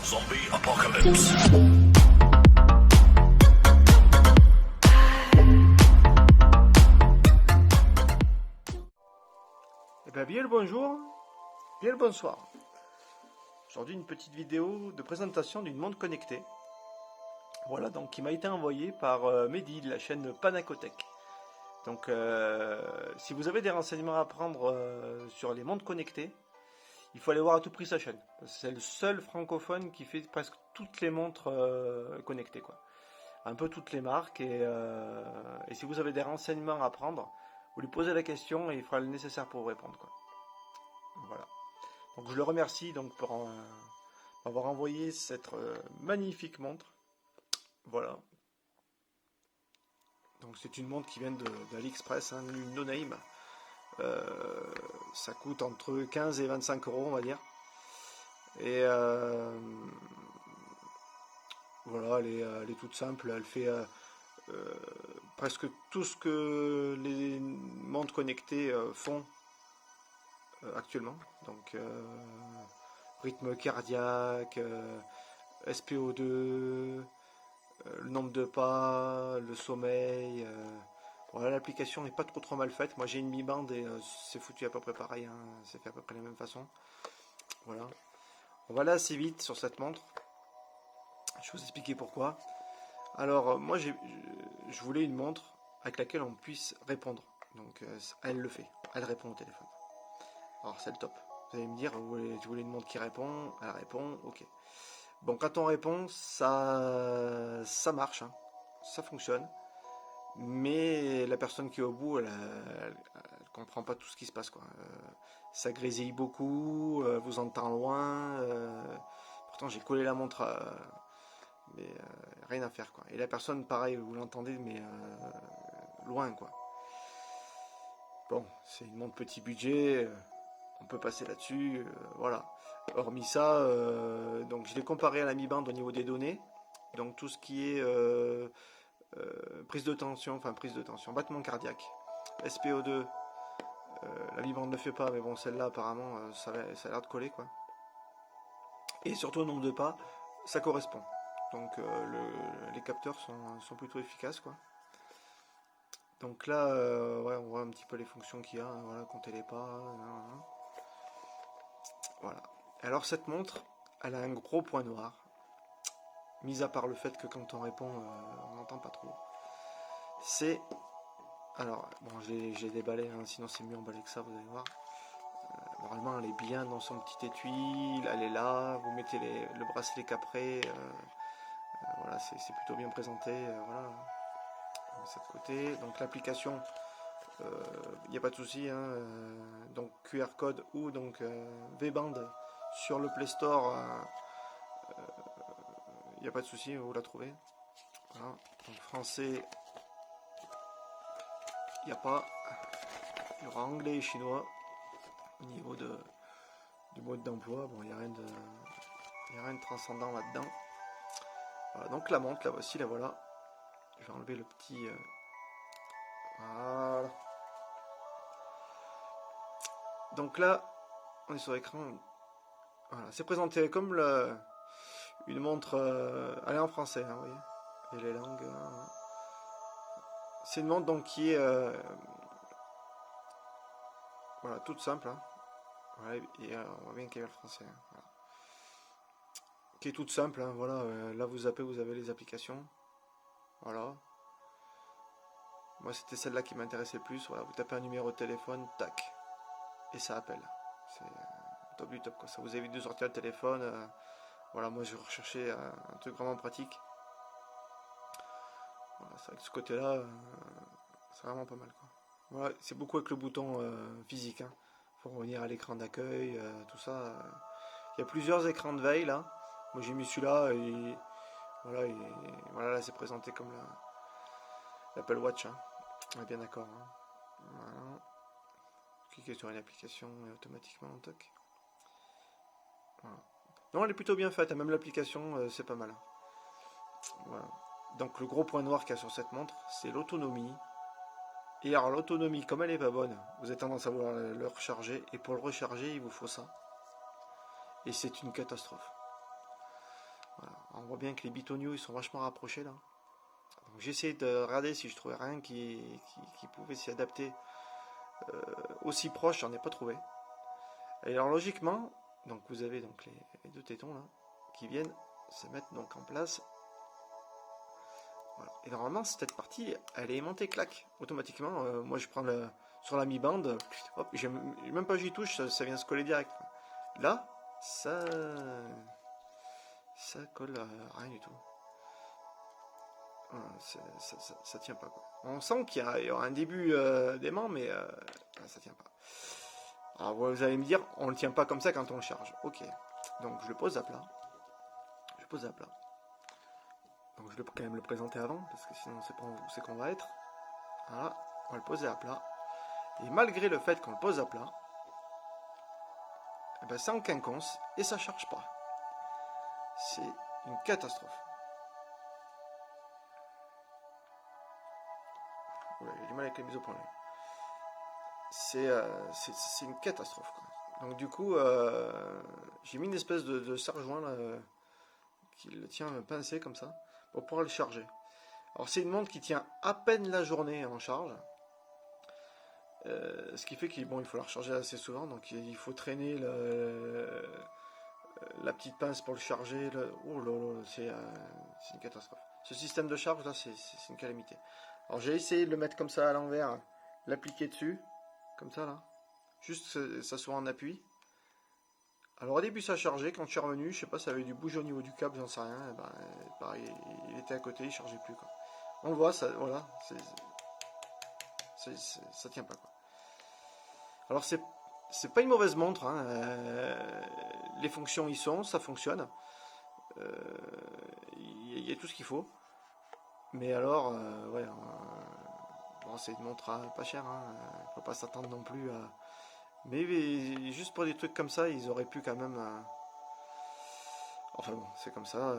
Zombie Apocalypse. Eh bien le bonjour, bien le bonsoir. Aujourd'hui une petite vidéo de présentation d'une montre connectée. Voilà, donc qui m'a été envoyée par Mehdi de la chaîne Panacotech. Donc si vous avez des renseignements à prendre sur les montres connectées, il faut aller voir à tout prix sa chaîne. C'est le seul francophone qui fait presque toutes les montres connectées, quoi. Un peu toutes les marques et si vous avez des renseignements à prendre, vous lui posez la question et il fera le nécessaire pour vous répondre, quoi. Voilà. Donc je le remercie donc pour m'avoir envoyé cette magnifique montre. Voilà. Donc c'est une montre qui vient d'AliExpress, hein, une no name. Ça coûte entre 15 et 25 euros, on va dire. Et voilà, elle est toute simple. Elle fait presque tout ce que les montres connectées font actuellement. Donc rythme cardiaque, SPO2, le nombre de pas, le sommeil. Voilà, l'application n'est pas trop mal faite. Moi j'ai une Mi Band et c'est foutu à peu près pareil, hein. C'est fait à peu près de la même façon. Voilà. On va aller assez vite sur cette montre. Je vais vous expliquer pourquoi. Alors moi je voulais une montre avec laquelle on puisse répondre. Donc elle le fait. Elle répond au téléphone. Alors c'est le top. Vous allez me dire, vous voulez une montre qui répond, elle répond, ok. Bon, quand on répond, ça marche, hein. Ça fonctionne. Mais la personne qui est au bout, elle comprend pas tout ce qui se passe, quoi. Ça grésille beaucoup, vous entend loin. Pourtant, j'ai collé la montre, mais rien à faire, quoi. Et la personne, pareil, vous l'entendez, mais loin, quoi. Bon, c'est une montre petit budget, on peut passer là-dessus, voilà. Hormis ça, donc je l'ai comparé à la Mi Band au niveau des données. Donc tout ce qui est prise de tension, battement cardiaque, SPO2, la Mi Band ne le fait pas, mais bon, celle-là apparemment ça a l'air de coller, quoi. Et surtout au nombre de pas, ça correspond. Donc les capteurs sont plutôt efficaces, quoi. Donc là, ouais, on voit un petit peu les fonctions qu'il y a, hein, voilà, compter les pas, voilà. Alors cette montre, elle a un gros point noir, mis à part le fait que quand on répond, on n'entend pas trop. C'est, alors bon, j'ai déballé, hein, sinon c'est mieux emballé que ça, vous allez voir. Normalement, elle est bien dans son petit étui, elle est là. Vous mettez le bracelet capré, voilà, c'est plutôt bien présenté, voilà. De cette côté, donc l'application. Il n'y a pas de souci, hein, donc QR code ou donc V-Band sur le Play Store, il n'y a pas de souci, vous la trouvez. Voilà. Donc français, il n'y a pas. Il y aura anglais et chinois au niveau du mode d'emploi. Bon, il n'y a rien de transcendant là-dedans. Voilà, donc la montre, la voici, la voilà. Je vais enlever le petit. Voilà. Donc là, on est sur l'écran. Voilà, c'est présenté comme une montre. Elle est en français, hein, vous voyez. Et les langues. C'est une montre donc qui est. Voilà, toute simple. Hein. Voilà, et on voit bien qu'il y a le français. Hein, voilà. Qui est toute simple. Hein, voilà, là vous zappez, vous avez les applications. Voilà. Moi c'était celle-là qui m'intéressait le plus. Voilà, vous tapez un numéro de téléphone, tac. Et ça appelle. C'est top du top, quoi. Ça vous évite de sortir le téléphone. Voilà, moi je recherchais un truc vraiment pratique. Voilà, c'est vrai que ce côté-là, c'est vraiment pas mal, quoi. Voilà, c'est beaucoup avec le bouton physique. Hein. Pour revenir à l'écran d'accueil, tout ça. Il y a plusieurs écrans de veille là. Moi j'ai mis celui-là et voilà, là c'est présenté comme l'Apple Watch. Hein. On est bien d'accord. Hein. Voilà. Cliquez sur une application et automatiquement on toque. Voilà. Non, elle est plutôt bien faite, même l'application c'est pas mal. Voilà. Donc le gros point noir qu'il y a sur cette montre, c'est l'autonomie. Et alors l'autonomie, comme elle est pas bonne, vous avez tendance à vouloir le recharger, et pour le recharger, il vous faut ça. Et c'est une catastrophe. Voilà. On voit bien que les bitoniaux ils sont vachement rapprochés là. Donc j'ai essayé de regarder si je trouvais rien qui pouvait s'y adapter aussi proche, j'en ai pas trouvé. Et alors logiquement, donc vous avez donc les deux tétons là qui viennent se mettre donc en place. Voilà. Et normalement cette partie elle est aimantée clac automatiquement. Moi je prends sur la mi-bande, hop, j'ai même pas j'y touche, ça vient se coller direct. Là, ça colle à rien du tout. Ça tient pas quoi. On sent qu'il y aura un début d'aimant, mais ça tient pas. Alors vous allez me dire, on le tient pas comme ça quand on le charge. Ok. Donc je le pose à plat. Je pose à plat. Donc je vais quand même le présenter avant, parce que sinon on sait pas où c'est qu'on va être. Voilà, on va le poser à plat. Et malgré le fait qu'on le pose à plat, eh ben c'est en quinconce et ça charge pas. C'est une catastrophe. Oula, j'ai du mal avec les mises au point. C'est une catastrophe, quoi. Donc du coup, j'ai mis une espèce de serre-joint qui le tient pincé comme ça pour pouvoir le charger. Alors c'est une montre qui tient à peine la journée en charge, ce qui fait qu'il bon, il faut la recharger assez souvent, donc il faut traîner la petite pince pour le charger. Oh là là, c'est une catastrophe. Ce système de charge là, c'est une calamité. Alors j'ai essayé de le mettre comme ça à l'envers, l'appliquer dessus, comme ça là, juste que ça soit en appui. Alors au début ça chargeait, quand je suis revenu, je sais pas, ça avait du bouge au niveau du câble, j'en sais rien, et ben, pareil, il était à côté, il chargeait plus quoi. On le voit, ça, voilà, ça tient pas quoi. Alors c'est pas une mauvaise montre, hein, les fonctions y sont, ça fonctionne, il y a tout ce qu'il faut. Mais alors, ouais, bon, c'est une montre pas chère, hein, faut pas s'attendre non plus à. Mais juste pour des trucs comme ça, ils auraient pu quand même. Enfin bon, c'est comme ça.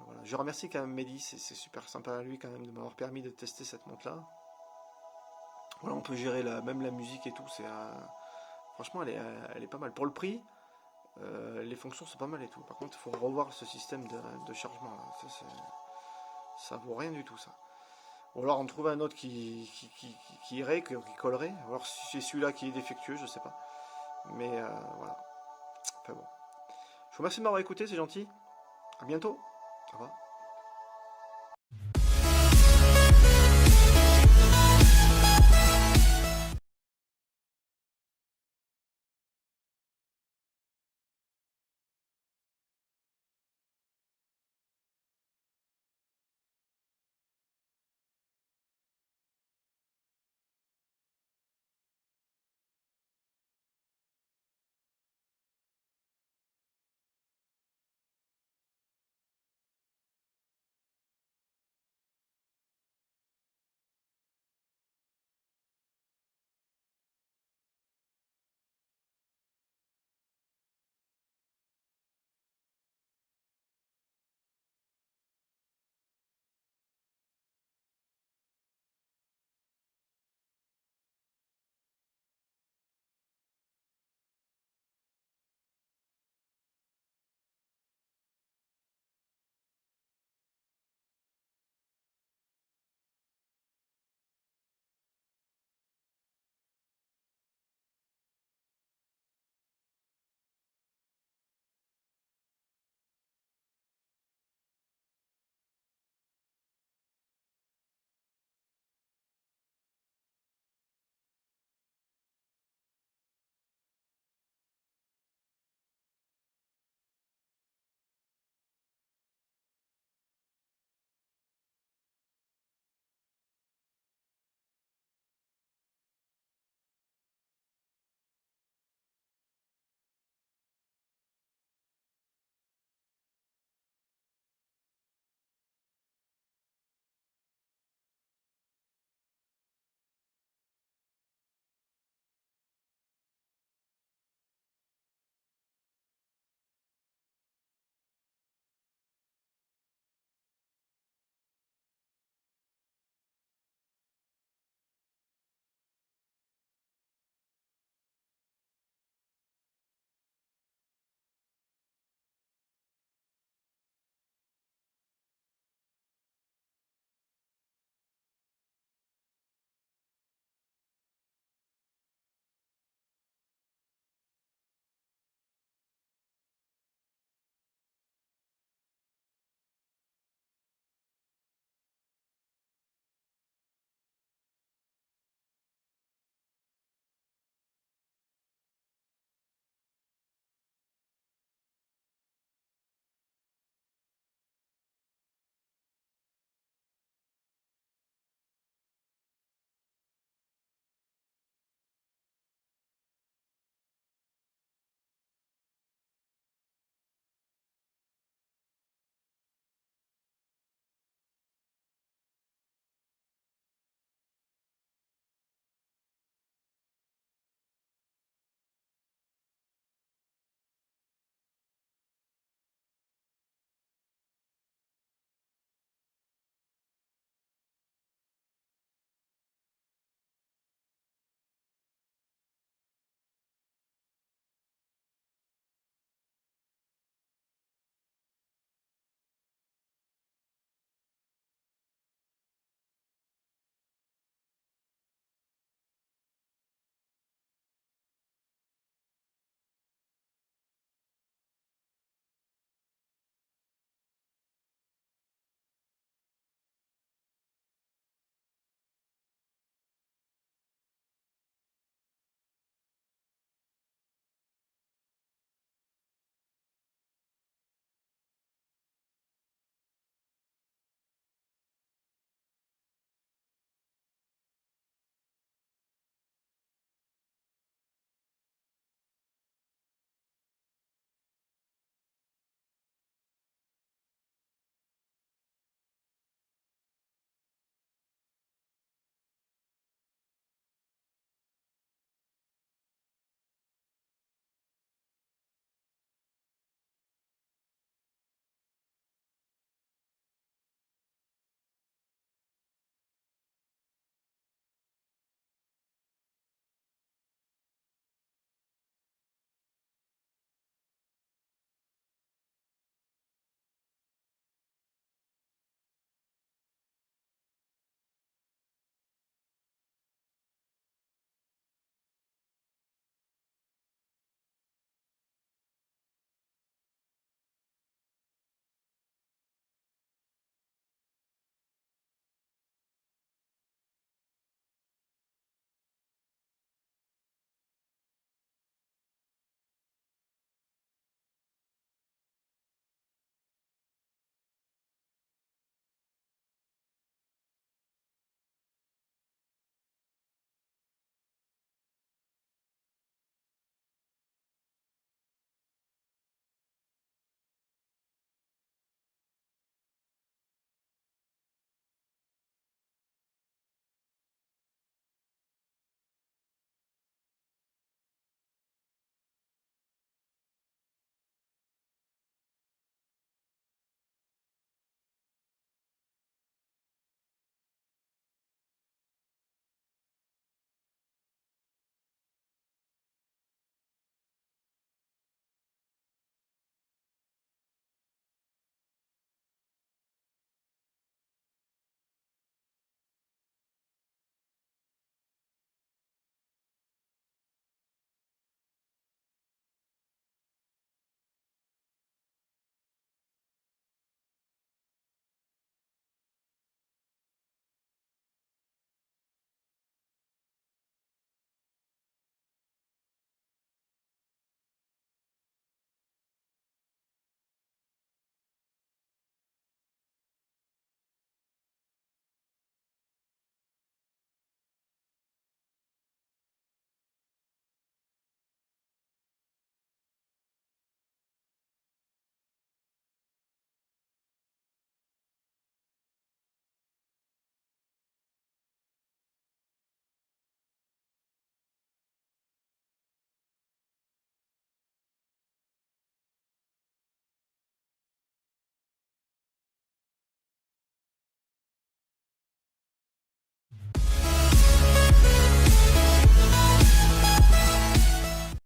Voilà. Je remercie quand même Mehdi, c'est super sympa à lui quand même de m'avoir permis de tester cette montre là. Voilà, on peut gérer même la musique et tout. Franchement, elle est pas mal. Pour le prix, les fonctions sont pas mal et tout. Par contre, il faut revoir ce système de chargement là. Ça vaut rien du tout ça. Ou alors on trouve un autre qui irait, qui collerait. Alors si c'est celui-là qui est défectueux, je sais pas. Mais voilà. Enfin bon. Je vous remercie de m'avoir écouté, c'est gentil. À bientôt. Au revoir.